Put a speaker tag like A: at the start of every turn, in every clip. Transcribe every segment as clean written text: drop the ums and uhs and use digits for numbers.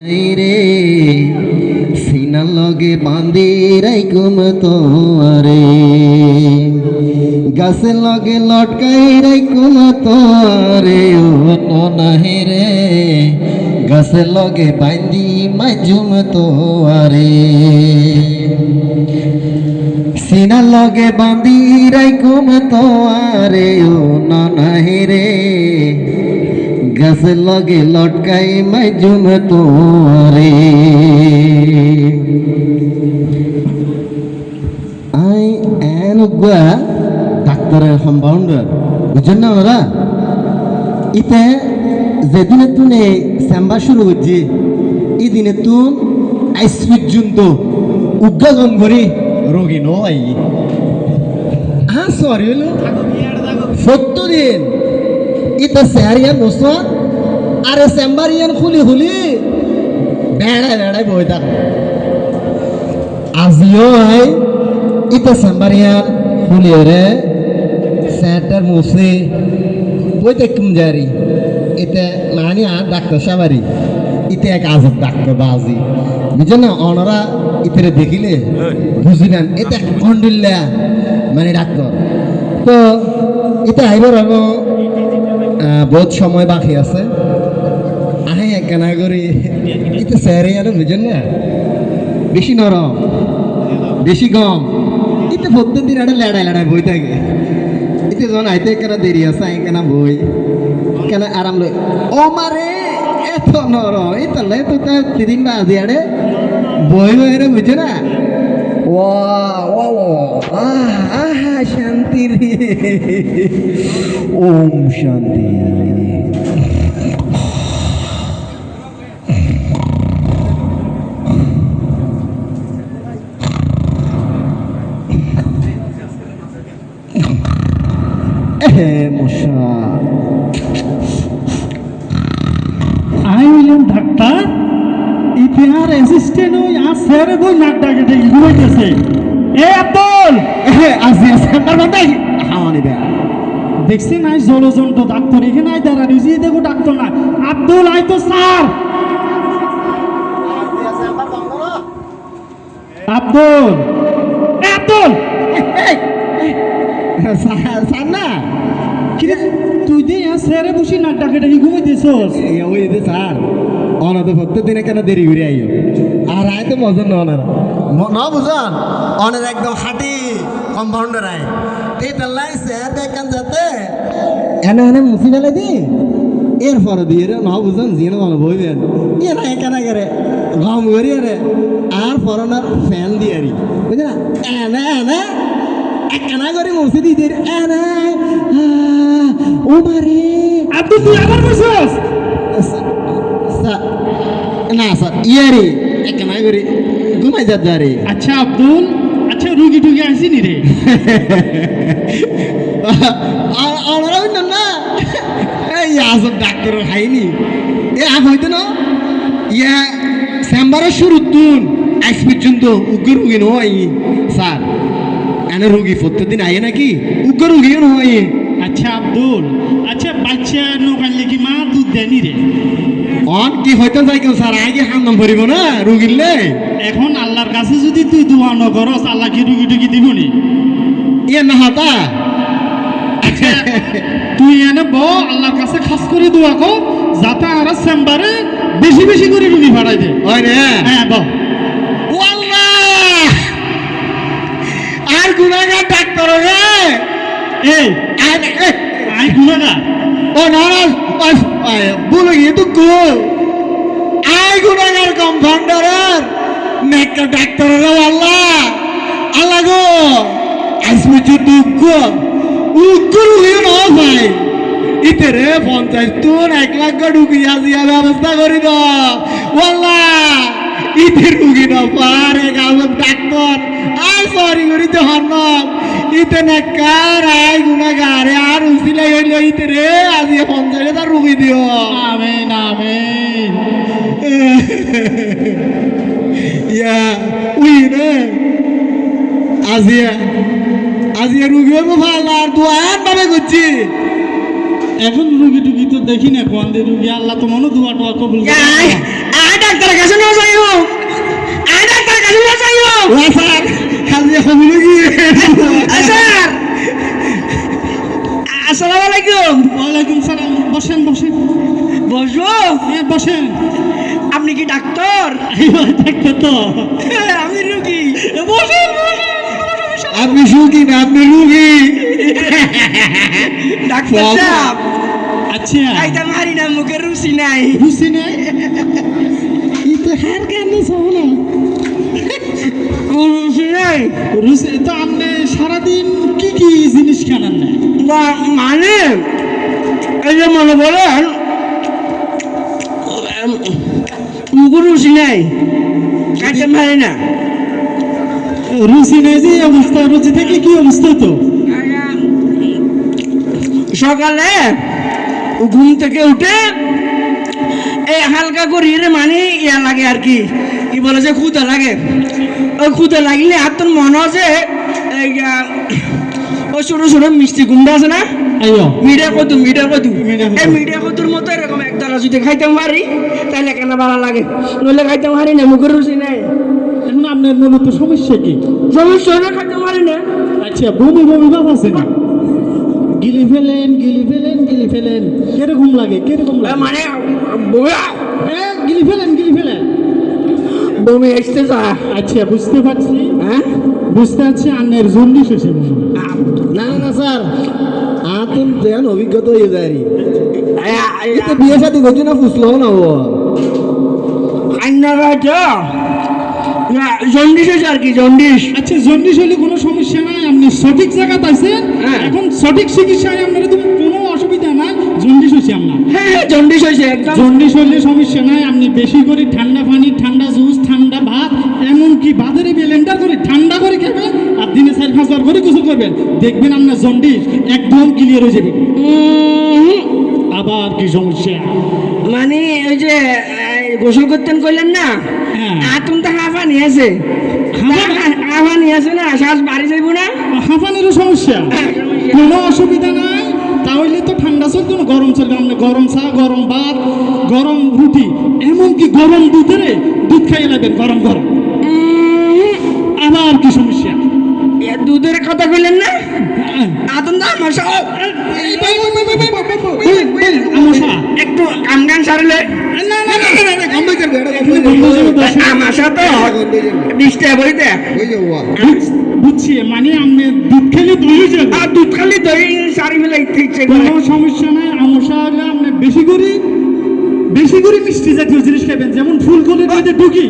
A: রে সিনা লগে বাঁধি রাইকুম তোরে গাছে লগে লটকাই রাইকুম তোরে ও নাহি রে গাছে লগে বাঁধি মাঝুম তোরে সিনা লগে বাঁধি রাইকুম তোরে ও নাহি রে গাছে লগে লটকাই মাঝুম তোরে আই এন গুয়া ডাক্তারের কম্পাউন্ডার বুঝছেন না ওরা ইতে যেদিনে তুনে চেম্বার শুরু করছি এই দিনে তুন আইস পর্যন্ত উজ্ঞা গম করি রোগী নয় সরি হলো 70 দিন ইতা স্যারিয়ান বসন আরে চেম্বারিয়ান খুলি খুলি বেড়ায় বেড়ায় বই থাক আজিও হয় ইতা চেম্বারিয়ান খুলি রে স্যারটার মুসি বই দেখুম জারি এতে মানে আর ডাক্তার সাবারি ইতে এক আজব ডাক্তার বাজি বুঝেন না অনরা ইতরে দেখিলে বুঝিলেন এটা কন্ডিল্লা মানে ডাক্তার তো এটা আইবার আগে বহুত সময় বাকি আছে আহে একখানা করি এটা স্যারে আর বুঝেন না বেশি নরম বেশি গম এটা প্রত্যেক দিন একটা লেড়াই লেড়াই বই থাকে এতে যখন আইতে একখানা দেরি আছে একখানা বই কেন আরাম লই ও মারে এত নরম এটা লে তো তিদিন বা আজি আরে বই বই রে বুঝে না শান্তি রে ওম শান্তি মশা
B: I হইলাম ডাক্তার ইতিহার অ্যাসিস্ট্যান্ট ওই আর স্যারে বই নাক ডাকে ডাকে ঘুমাইতেছে এ আব্দুল
A: আজি সেন্টার বান্দাই হাওয়ানি বে
B: দেখছি নাই জলজন্ত ডাক্তার এখানে আই দাঁড়া নিজে দেখো ডাক্তার না আব্দুল আই তো স্যার আব্দুল এ আব্দুল
A: স্যার না
B: কিরে তুই দে আর স্যারে বসে নাক ডাকে ডাকে ঘুমাইতেছস
A: ওই যে স্যার অনাথ প্রত্যেক দিনে কেন দেরি করে আইও আর আয় তো মজন না অনার ন বুঝন অনার একদম হাঁটি কম্পাউন্ডার আয় এটা লাইছে দেখেন যাতে এনে এনে মুছি ফেলে দি এরপর দিয়ে রে ন বুঝন জিনে ভালো বইবেন ইয়ে না এখানে করে গম করি রে আর ফরনার ফ্যান দিয়ে আরি বুঝলি না এনে এনে একখানা করে মুছি দিয়ে এনে ও মারে
B: আব্দুল তুই আবার বসছস
A: না স্যার ইয়ারি একখানা করে ঘুমাই যা রে
B: আচ্ছা আব্দুল আচ্ছা রুগী টুগী আসিনি রে
A: আমরা না এই আসব ডাক্তার খাইনি এ আপ হইতো না ইয়া চেম্বারের শুরু তুন আজ পর্যন্ত উগ্র রুগী নয় স্যার এনে রুগী প্রত্যেকদিন আইয়ে নাকি উগ্র রুগীও নয়
B: আচ্ছা আব্দুল আচ্ছা বাচ্চা নকালে কি মা দুধ দেয়নি রে
A: অন কি হইতো যাই কেউ স্যার আগে হাম ভরিব না রুগীরলে
B: এখন আল্লাহর কাছে যদি তুই দোয়া ন করস আল্লাহ কি রুগী টুগী দিবনি
A: ইয়ে না হাতা
B: আচ্ছা তুই এনে ব আল্লাহর কাছে খাস করে দোয়া কর যাতে আর চেম্বারে বেশি বেশি করে রুগী ভাড়াই দে
A: হয় রে
B: হ্যাঁ ব
A: ও আল্লাহ আর গুনাহগার ডাক্তার রে
B: এই
A: আর
B: আই গুনাহগার
A: ও না বলে গিয়ে তো গো আই গুনাহগার কম্পাউন্ডারের নেকা ডাক্তার রে আল্লাহ আল্লাহ গো আজকে যে দুঃখ উগ্র হয়ে না ভাই ইতে রে 50 তোর 1 লাখ ঢুকি আজিয়া ব্যবস্থা করি দাও আল্লাহ ইতে রুগী না পারে গাজব ডাক্তার আই সরি করি তো হন ইতে নেকার আই গুনাহগারে আর উসিলা হইল ইতে রে আজিয়া 50 রুগী দিও
B: আমিন আমিন
A: ইয়া উই রে আজিয়া আজিয়া রুগীও ভালো আর দোয়ান ভাবে করছি
B: এখন রুগী টুগী তো দেখি না কোন রুগী আল্লাহ তো মনে দোয়া টোয়া কবুল করে।
C: ডাক্তারের কাছে না যাইও ডাক্তারের কাছে না যাইও
B: স্যার খালি হবে নাকি
C: স্যার আসসালামু আলাইকুম
B: ওয়ালাইকুম সালাম বসেন বসেন
C: বসো
B: হ্যাঁ বসেন
C: আপনি কি ডাক্তার
B: দেখতে তো
C: আমি রুগী
B: বসেন
A: আপনি সুখী না আপনি রুগী
C: ডাক্তার সাহেব
B: আচ্ছা
C: খাইতে মারি না মুখে রুচি নাই
B: বুঝছি না এই তো হার কেন সোনা
C: রুচি নাই
B: রুচি তো আপনি সারাদিন কি কি জিনিস খানান না
C: মানে এই যে মনে বলেন মুখে রুচি নাই খাইতে মারি না
B: রুচি নেই যে অবস্থা রুচি থেকে কি অবস্থা তো
C: সকালে ঘুম থেকে উঠে এই হালকা করে মানে ইয়া লাগে আর কি কি বলে যে ক্ষুদা লাগে ওই ক্ষুদা লাগলে আর তোর মনে আছে ওই ছোট ছোট মিষ্টি কুমড়া আছে না
B: আইও
C: মিডিয়া কদু
B: মিডিয়া কদু।
C: এই মিডিয়া কদুর মতো এরকম একদানা যদি খাইতাম পারি তাহলে কেন ভালো লাগে নইলে খাইতাম পারি না মুখের রুচি নেই
B: এখন আপনার মূলত সমস্যা কি
C: সমস্যা হলে খাইতাম পারি না
B: আচ্ছা বমি বমি ভাব আছে না গিলি ফেলেন কিরকম লাগে
C: মানে বমি-
B: হ্যাঁ গিলি ফেলেন
C: বমি আসতে যা
B: আচ্ছা বুঝতে পারছি
C: হ্যাঁ
B: বুঝতে পারছি আন্নের জন্ডিস হয়েছে মনে হয়।
A: না না না স্যার আতুন দেন অভিজ্ঞতা হয়ে যায় রে
C: আ- আ-
A: এতে বিয়ে সাথে করছি না ফুসলো না ও
C: আইনারা জন্ডিস হয়েছে আর কি জন্ডিস
B: আচ্ছা জন্ডিস হলে কোনো সমস্যা নাই আপনি সঠিক জায়গা পাইছেন
C: হ্যাঁ।
B: এখন সঠিক চিকিৎসায় আপনার তো কোনো অসুবিধা নাই জন্ডিস হয়েছে আপনার
C: হ্যাঁ জন্ডিস হয়েছে একদম
B: জন্ডিস হলে সমস্যা নাই আপনি বেশি করে ঠান্ডা পানি ঠান্ডা জুস ঠান্ডা ভাত এমনকি বাজারে ব্লেন্ডার করে ঠান্ডা করে খাবেন আর দিনে 4-5 বার করে গোসল করবেন দেখবেন আপনার জন্ডিস একদম ক্লিয়ার হয়ে যাবে আবার কি সমস্যা
C: মানে ওই যে গোসল করতেন কইলেন না
B: হ্যাঁ।
C: আতুন তো হাফা নিয়েছে হাফা নিয়েছে না শ্বাস বাড়ি যাইব না
B: হাঁপানিরও সমস্যা কোনো অসুবিধা নাই তাহলে তো ঠান্ডা চলতো না গরম চলবে আপনি গরম চা গরম ভাত গরম রুটি এমনকি গরম দুধ খাইয়ে লাগবেন গরম আবার কি সমস্যা
C: দুধের কথা কইলেন না আতুন তো আমার সব
B: আমসা
C: একটু কাম গান সারলে
A: গন্ধ করবে এটা
C: আমার সাথে ডিস্টার্ব হইতে
B: বুঝছি মানে আপনি দুধ খেলে দই যাবে
C: আর দুধ খালি দই সারি ফেলে ইচ্ছে করে
B: কোনো সমস্যা নাই আমসা হলে আপনি বেশি করে মিষ্টি জাতীয় জিনিস খাবেন যেমন ফুলকলির মধ্যে ঢুকি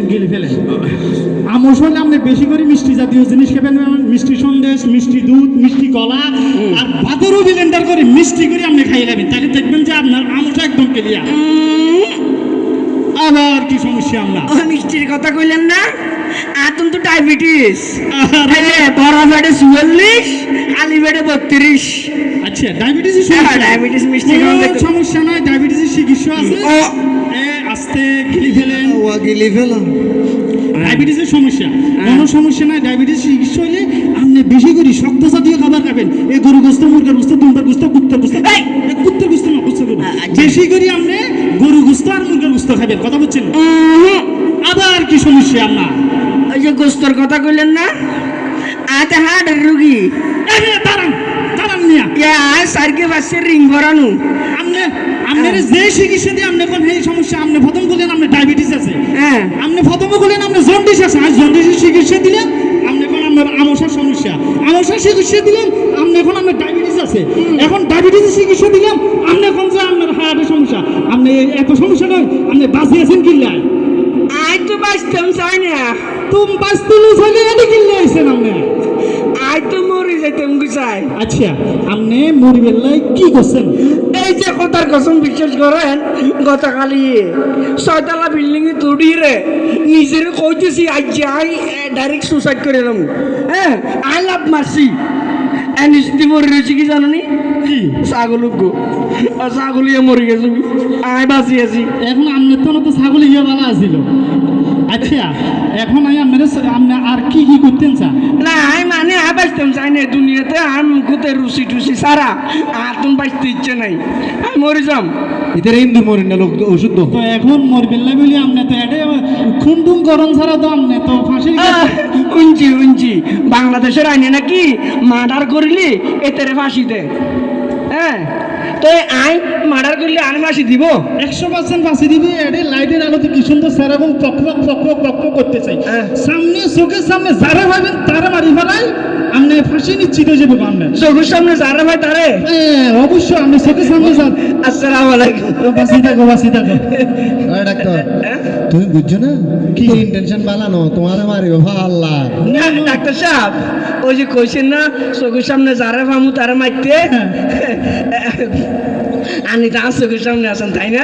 B: গিলি ফেলেন আমস হলে আপনি বেশি করে মিষ্টি জাতীয় জিনিস খাবেন যেমন মিষ্টি সন্দেশ মিষ্টি দুধ মিষ্টি কলা আর ভাতেরও ব্লেন্ডার করে মিষ্টি করে আপনি খাইয়ে নেবেন তাহলে দেখবেন যে আপনার আমসা একদম ক্লিয়ার আবার কি সমস্যা আমরা
C: ও মিষ্টির কথা কইলেন না আতুন তো ডায়াবেটিস বড় পেটে 44 খালি পেটে 32
B: আচ্ছা ডায়াবেটিসের
C: ডায়াবেটিস মিষ্টি
B: সমস্যা নাই ডায়াবেটিসের চিকিৎসা আছে আস্তে গিলি ফেলেন
A: ও গিলি ফেলা
B: ডায়াবেটিসের সমস্যা কোনো সমস্যা নাই ডায়াবেটিস চিকিৎসা হলে আপনি বেশি করে শক্ত জাতীয় খাবার খাবেন এই গরু গোস্ত মুরগির গোস্ত দুম্বার গোস্ত কুত্তার গোস্ত কুত্তার গোস্ত না গোস্ত বেশি করে আপনি গরু গোস্ত আর মুরগির গোস্ত খাবেন কথা বলছেন আবার কি সমস্যা আপনার
C: ওই যে গোস্তর কথা কইলেন না আতে হার্টের রুগী
B: দাঁড়ান মিয়া
C: সারকে বাসের রিং ভরানো
B: আপনার যে চিকিৎসা দিয়ে আপনি এখন এই সমস্যা আপনি প্রথম বললেন আপনার ডায়াবেটিস আছে
C: হ্যাঁ
B: আপনি প্রথমে বললেন আপনার জন্ডিস আছে আর জন্ডিসের চিকিৎসা দিলেন আপনি এখন আপনার আমসার সমস্যা আমসার চিকিৎসা দিলেন আপনি এখন আপনার ডায়াবেটিস আছে এখন ডায়াবেটিসের চিকিৎসা দিলাম আপনি এখন যে আপনার হার্টের সমস্যা আপনি এত সমস্যা নয় আপনি বাঁচিয়েছেন কিল্লায়
C: আজ তো বাঁচতাম চাই না
B: তুমি বাঁচতে চাইলে এটি কিল্লা আইছেন আপনি
C: আজ তো মরে যেতাম গুছাই
B: আচ্ছা আপনি মরিবেল্লায় কি করছেন
C: এই যে কথার কসম বিশ্বাস করেন গতকালি 6 বিল্ডিং এ তুড়ি রে নিজের কইতেছি আজ যাই ডাইরেক্ট সুসাইড করে এলাম হ্যাঁ আই লাভ মারছি এনএসটি মরে রয়েছে কি জানো নি
B: কি
C: ছাগল গো আর ছাগলিয়ে মরে গেছে আই বাঁচি আছি
B: এখন আপনার তো ছাগল ইয়ে ভালো আছিল আচ্ছা এখন আপনি আর কি কি করতেন চা
C: না আমি মানে বাঁচতাম চাই না দুনিয়াতে আমি মুখতে রুচি টুসি সারা আর তুমি বাঁচতে ইচ্ছে নাই আমি মরে যাম
A: ইতার হিন্দু মরেন না লোক ওষুধ দাও
B: তো এখন মরবেন না বলি আপনি তো এটা খুনটুম করন ছাড়া তো আপনি তো ফাঁসির
C: উঞ্চি বাংলাদেশের আইনে নাকি মার্ডার করলি এতেরে ফাঁসি দে হ্যাঁ তো আইন মার্ডার করলে আইন ফাঁসি দিব
B: 100% ফাঁসি দিবি এটা লাইটের আলোতে কি সুন্দর সেরকম চকমক চকমক চকমক করতে চাই সামনে চোখের সামনে যারা ভাবেন তারা মারি ফেলাই আপনি ফাঁসি নিশ্চিত হয়ে যাবে আপনার
C: চোখের সামনে যারা ভাই তারে
B: অবশ্যই আপনি চোখের সামনে যান
C: আসসালামু আলাইকুম
B: বাঁচি থাকো
A: ডাক্তার তুমি বুঝছো না কি ইন্টেনশন বানানো তোমার মারিব আল্লাহ
C: না ডাক্তার সাহেব ওই যে কইছেন না চোখের সামনে যারা ভামু তারা মারতে আনি তো চোখের সামনে আছেন তাই না